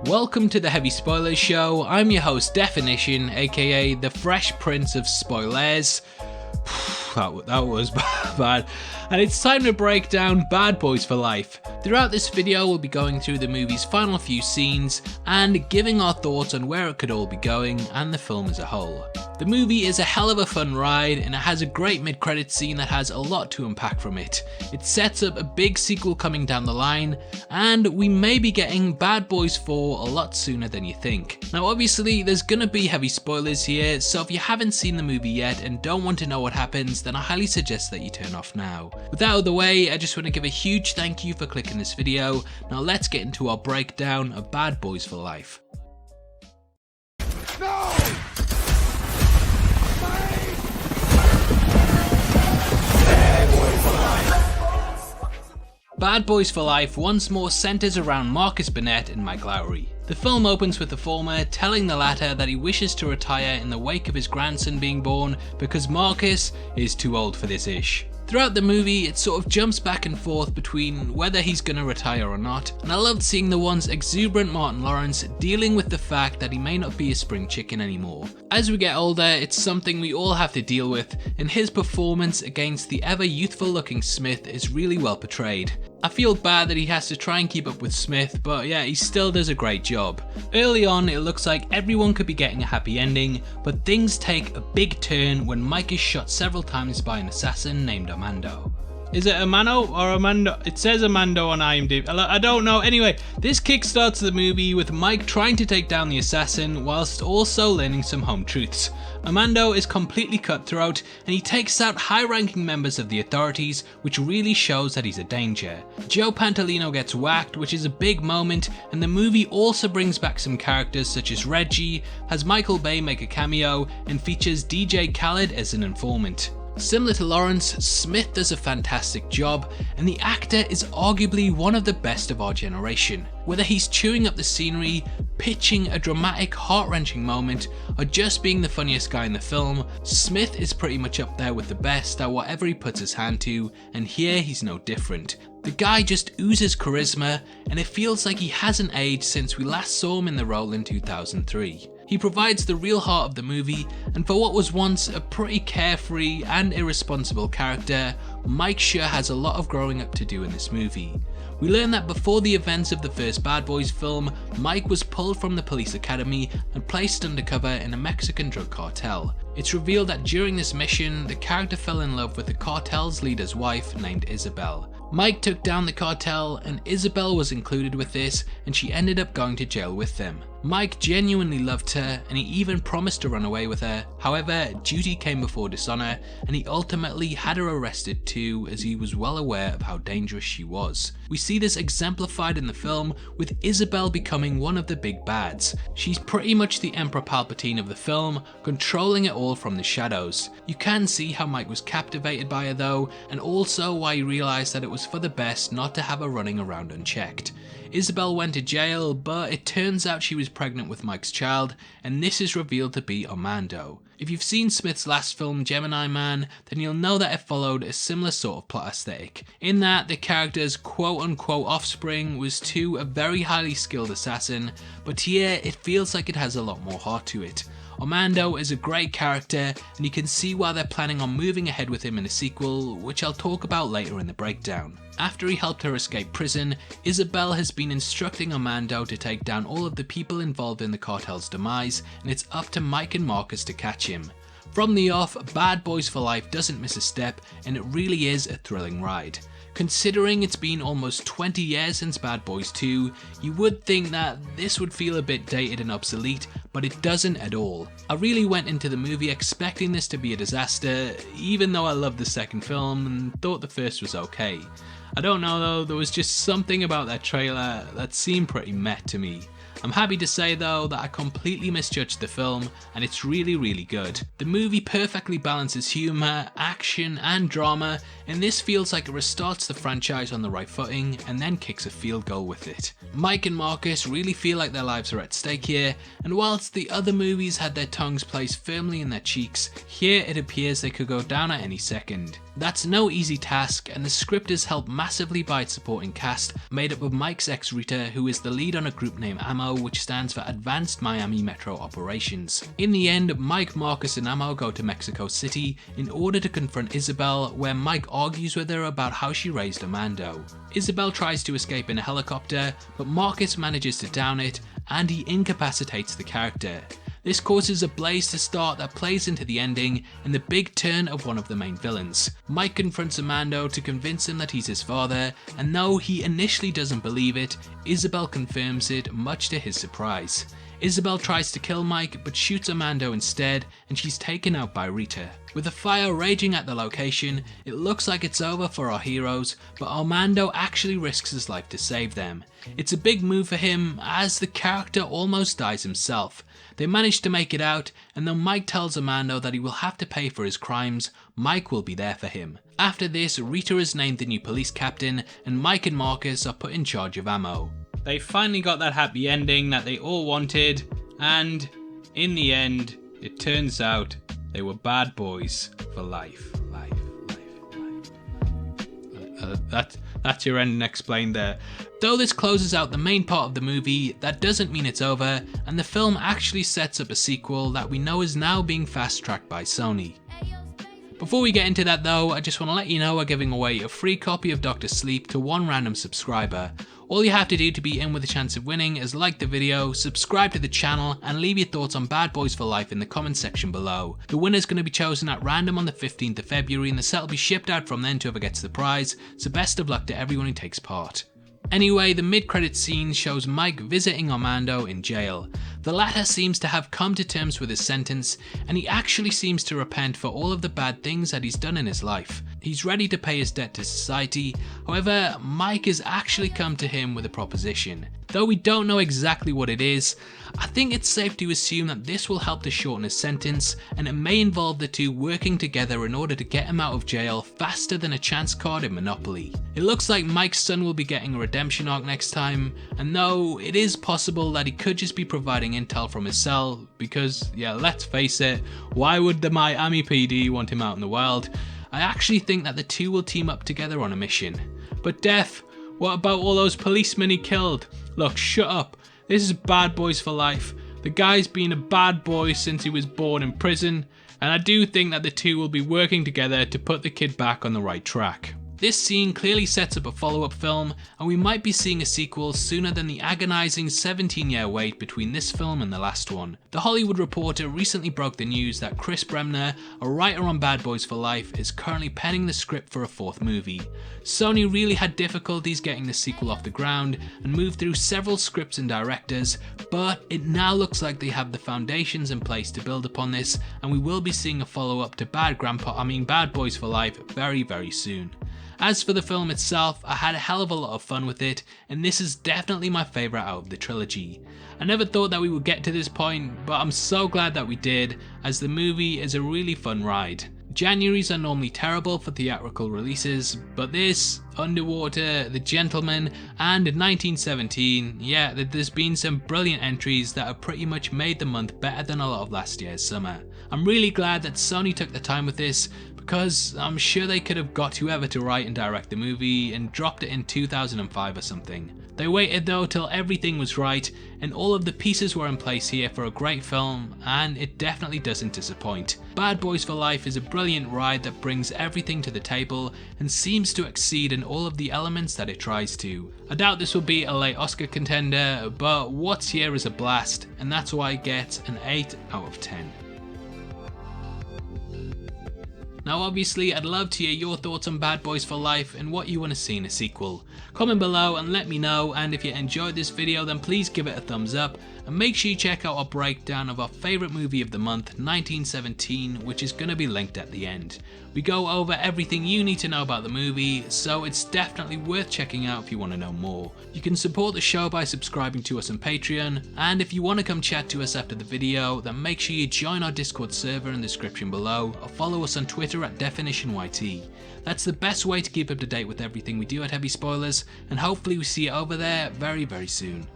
Welcome to the Heavy Spoilers Show. I'm your host Definition, aka the Fresh Prince of Spoilers. That was bad. And it's time to break down Bad Boys for Life. Throughout this video we'll be going through the movie's final few scenes and giving our thoughts on where it could all be going and the film as a whole. The movie is a hell of a fun ride and it has a great mid-credits scene that has a lot to unpack from it. It sets up a big sequel coming down the line and we may be getting Bad Boys 4 a lot sooner than you think. Now obviously there's gonna be heavy spoilers here, so if you haven't seen the movie yet and don't want to know what happens, then I highly suggest that you turn off now. With that out of the way, I just want to give a huge thank you for clicking this video. Now let's get into our breakdown of Bad Boys for Life. No! Bad Boys for Life once more centers around Marcus Burnett and Mike Lowrey. The film opens with the former telling the latter that he wishes to retire in the wake of his grandson being born because Marcus is too old for this ish. Throughout the movie, it sort of jumps back and forth between whether he's gonna retire or not, and I loved seeing the once exuberant Martin Lawrence dealing with the fact that he may not be a spring chicken anymore. As we get older, it's something we all have to deal with, and his performance against the ever youthful looking Smith is really well portrayed. I feel bad that he has to try and keep up with Smith, but yeah, he still does a great job. Early on, it looks like everyone could be getting a happy ending, but things take a big turn when Mike is shot several times by an assassin named Armando. Is it Amano or Armando? It says Armando on IMDb. I don't know. Anyway, this kickstarts the movie with Mike trying to take down the assassin whilst also learning some home truths. Armando is completely cutthroat and he takes out high-ranking members of the authorities, which really shows that he's a danger. Joe Pantoliano gets whacked, which is a big moment, and the movie also brings back some characters such as Reggie, has Michael Bay make a cameo, and features DJ Khaled as an informant. Similar to Lawrence, Smith does a fantastic job, and the actor is arguably one of the best of our generation. Whether he's chewing up the scenery, pitching a dramatic, heart-wrenching moment, or just being the funniest guy in the film, Smith is pretty much up there with the best at whatever he puts his hand to, and here he's no different. The guy just oozes charisma, and it feels like he hasn't aged since we last saw him in the role in 2003. He provides the real heart of the movie, and for what was once a pretty carefree and irresponsible character, Mike sure has a lot of growing up to do in this movie. We learn that before the events of the first Bad Boys film, Mike was pulled from the police academy and placed undercover in a Mexican drug cartel. It's revealed that during this mission, the character fell in love with the cartel's leader's wife named Isabel. Mike took down the cartel and Isabel was included with this, and she ended up going to jail with them. Mike genuinely loved her and he even promised to run away with her. However, duty came before dishonor and he ultimately had her arrested too, as he was well aware of how dangerous she was. We see this exemplified in the film with Isabel becoming one of the big bads. She's pretty much the Emperor Palpatine of the film, controlling it all from the shadows. You can see how Mike was captivated by her though, and also why he realized that it was for the best not to have her running around unchecked. Isabel went to jail, but it turns out she was pregnant with Mike's child, and this is revealed to be Armando. If you've seen Smith's last film, Gemini Man, then you'll know that it followed a similar sort of plot aesthetic, in that the character's quote-unquote offspring was to a very highly skilled assassin, but here it feels like it has a lot more heart to it. Armando is a great character, and you can see why they're planning on moving ahead with him in a sequel, which I'll talk about later in the breakdown. After he helped her escape prison, Isabel has been instructing Armando to take down all of the people involved in the cartel's demise, and it's up to Mike and Marcus to catch him. From the off, Bad Boys for Life doesn't miss a step, and it really is a thrilling ride. Considering it's been almost 20 years since Bad Boys 2, you would think that this would feel a bit dated and obsolete, but it doesn't at all. I really went into the movie expecting this to be a disaster, even though I loved the second film and thought the first was okay. I don't know though, there was just something about that trailer that seemed pretty meh to me. I'm happy to say though that I completely misjudged the film and it's really good. The movie perfectly balances humour, action and drama, and this feels like it restarts the franchise on the right footing and then kicks a field goal with it. Mike and Marcus really feel like their lives are at stake here, and whilst the other movies had their tongues placed firmly in their cheeks, here it appears they could go down at any second. That's no easy task, and the script is helped massively by its supporting cast, made up of Mike's ex Rita, who is the lead on a group named AMO, which stands for Advanced Miami Metro Operations. In the end, Mike, Marcus and AMO go to Mexico City in order to confront Isabel, where Mike argues with her about how she raised Armando. Isabel tries to escape in a helicopter, but Marcus manages to down it, and he incapacitates the character. This causes a blaze to start that plays into the ending and the big turn of one of the main villains. Mike confronts Armando to convince him that he's his father, and though he initially doesn't believe it, Isabel confirms it, much to his surprise. Isabel tries to kill Mike but shoots Armando instead, and she's taken out by Rita. With a fire raging at the location, it looks like it's over for our heroes, but Armando actually risks his life to save them. It's a big move for him, as the character almost dies himself. They manage to make it out, and though Mike tells Armando that he will have to pay for his crimes, Mike will be there for him. After this, Rita is named the new police captain, and Mike and Marcus are put in charge of AMO. They finally got that happy ending that they all wanted, and in the end, it turns out they were bad boys for life. That's your ending explained there. Though this closes out the main part of the movie, that doesn't mean it's over, and the film actually sets up a sequel that we know is now being fast-tracked by Sony. Before we get into that though, I just want to let you know we're giving away a free copy of Dr. Sleep to one random subscriber. All you have to do to be in with a chance of winning is like the video, subscribe to the channel, and leave your thoughts on Bad Boys for Life in the comment section below. The winner is going to be chosen at random on the 15th of February, and the set will be shipped out from then to whoever gets the prize, so best of luck to everyone who takes part. Anyway, the mid-credits scene shows Mike visiting Armando in jail. The latter seems to have come to terms with his sentence, and he actually seems to repent for all of the bad things that he's done in his life. He's ready to pay his debt to society. However, Mike has actually come to him with a proposition. Though we don't know exactly what it is, I think it's safe to assume that this will help to shorten his sentence, and it may involve the two working together in order to get him out of jail faster than a chance card in Monopoly. It looks like Mike's son will be getting a redemption arc next time, and though it is possible that he could just be providing intel from his cell, because yeah, let's face it, why would the Miami PD want him out in the wild? I actually think that the two will team up together on a mission. But Def, what about all those policemen he killed? Look, shut up. This is Bad Boys for Life. The guy's been a bad boy since he was born in prison, and I do think that the two will be working together to put the kid back on the right track. This scene clearly sets up a follow-up film, and we might be seeing a sequel sooner than the agonizing 17-year wait between this film and the last one. The Hollywood Reporter recently broke the news that Chris Bremner, a writer on Bad Boys for Life, is currently penning the script for a fourth movie. Sony really had difficulties getting the sequel off the ground and moved through several scripts and directors, but it now looks like they have the foundations in place to build upon this, and we will be seeing a follow-up to Bad Boys for Life very, very soon. As for the film itself, I had a hell of a lot of fun with it, and this is definitely my favourite out of the trilogy. I never thought that we would get to this point, but I'm so glad that we did, as the movie is a really fun ride. Januaries are normally terrible for theatrical releases, but this, Underwater, The Gentleman, and 1917, yeah, there's been some brilliant entries that have pretty much made the month better than a lot of last year's summer. I'm really glad that Sony took the time with this, because I'm sure they could have got whoever to write and direct the movie and dropped it in 2005 or something. They waited though till everything was right and all of the pieces were in place here for a great film, and it definitely doesn't disappoint. Bad Boys for Life is a brilliant ride that brings everything to the table and seems to exceed in all of the elements that it tries to. I doubt this will be a late Oscar contender, but what's here is a blast, and that's why it gets an 8 out of 10. Now obviously I'd love to hear your thoughts on Bad Boys for Life and what you want to see in a sequel. Comment below and let me know, and if you enjoyed this video then please give it a thumbs up, and make sure you check out our breakdown of our favourite movie of the month, 1917, which is going to be linked at the end. We go over everything you need to know about the movie, so it's definitely worth checking out if you want to know more. You can support the show by subscribing to us on Patreon, and if you want to come chat to us after the video, then make sure you join our Discord server in the description below, or follow us on Twitter at DefinitionYT. That's the best way to keep up to date with everything we do at Heavy Spoilers, and hopefully we see you over there very, very soon.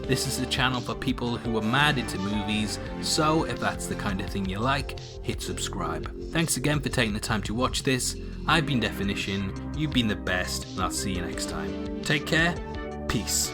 This is a channel for people who are mad into movies, so if that's the kind of thing you like, hit subscribe. Thanks again for taking the time to watch this. I've been Definition, you've been the best, and I'll see you next time. Take care, peace.